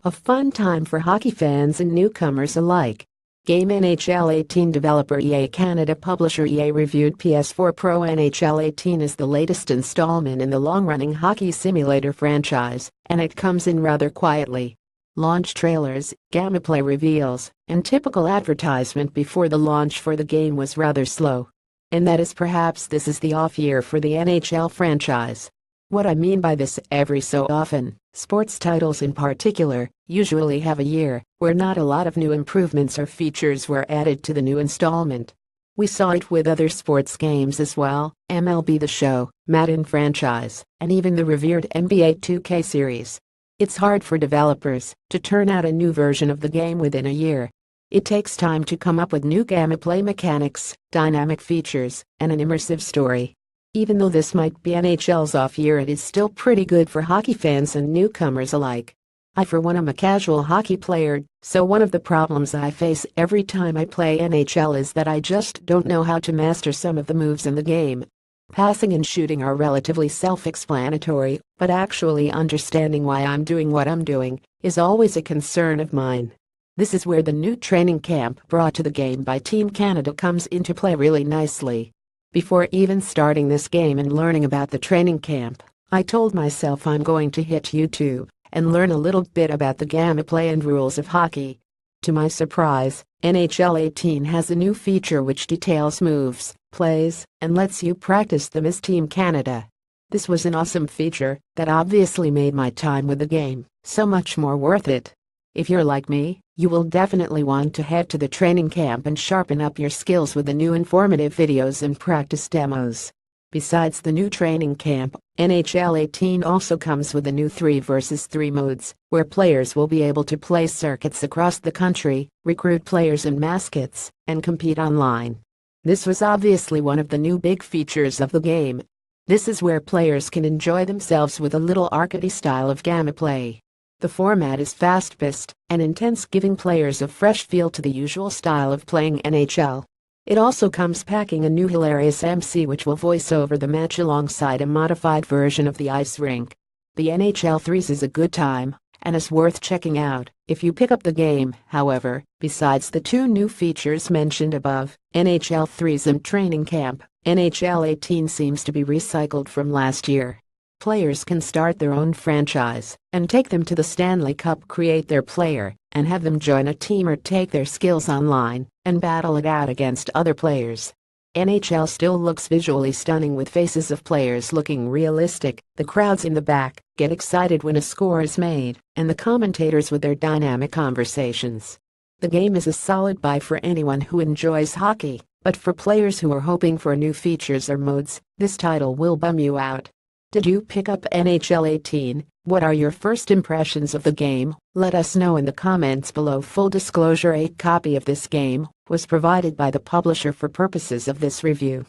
A fun time for hockey fans and newcomers alike. Game NHL 18 developer EA Canada publisher EA reviewed PS4 Pro NHL 18 is the latest installment in the long-running hockey simulator franchise, and it comes in rather quietly. Launch trailers, gameplay reveals, and typical advertisement before the launch for the game was rather slow. And that is perhaps this is the off year for the NHL franchise. What I mean by this, every so often, sports titles in particular, usually have a year where not a lot of new improvements or features were added to the new installment. We saw it with other sports games as well, MLB The Show, Madden franchise, and even the revered NBA 2K series. It's hard for developers to turn out a new version of the game within a year. It takes time to come up with new gameplay mechanics, dynamic features, and an immersive story. Even though this might be NHL's off year, it is still pretty good for hockey fans and newcomers alike. I for one am a casual hockey player, so one of the problems I face every time I play NHL is that I just don't know how to master some of the moves in the game. Passing and shooting are relatively self-explanatory, but actually understanding why I'm doing what I'm doing is always a concern of mine. This is where the new training camp brought to the game by Team Canada comes into play really nicely. Before even starting this game and learning about the training camp, I told myself I'm going to hit YouTube and learn a little bit about the gameplay and rules of hockey. To my surprise, NHL 18 has a new feature which details moves, plays, and lets you practice them as Team Canada. This was an awesome feature that obviously made my time with the game so much more worth it. If you're like me, you will definitely want to head to the training camp and sharpen up your skills with the new informative videos and practice demos. Besides the new training camp, NHL 18 also comes with a new 3 vs 3 modes, where players will be able to play circuits across the country, recruit players and mascots, and compete online. This was obviously one of the new big features of the game. This is where players can enjoy themselves with a little arcade style of gameplay. The format is fast-paced and intense, giving players a fresh feel to the usual style of playing NHL. It also comes packing a new hilarious MC which will voice over the match alongside a modified version of the ice rink. The NHL 3s is a good time and is worth checking out if you pick up the game. However, besides the 2 new features mentioned above, NHL 3s and training camp, NHL 18 seems to be recycled from last year. Players can start their own franchise and take them to the Stanley Cup, create their player, and have them join a team or take their skills online and battle it out against other players. NHL still looks visually stunning with faces of players looking realistic, the crowds in the back get excited when a score is made, and the commentators with their dynamic conversations. The game is a solid buy for anyone who enjoys hockey, but for players who are hoping for new features or modes, this title will bum you out. Did you pick up NHL 18? What are your first impressions of the game? Let us know in the comments below. Full disclosure, a copy of this game was provided by the publisher for purposes of this review.